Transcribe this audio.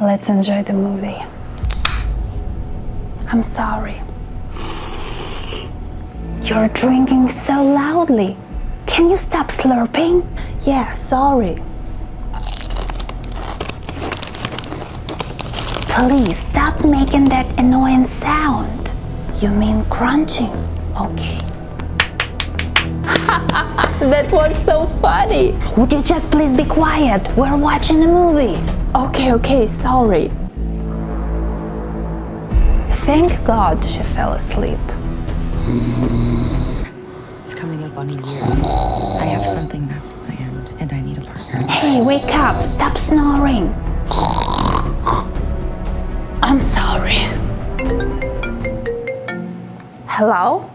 Let's enjoy the movie. I'm sorry. You're drinking so loudly. Can you stop slurping? Yeah, sorry. Please stop making that annoying sound. You mean crunching? Okay. That was so funny. Would you just please be quiet? We're watching a movie. Okay, sorry. Thank God she fell asleep. It's coming up on a year. I have something that's planned, and I need a partner. Hey, wake up. Stop snoring. I'm sorry. Hello?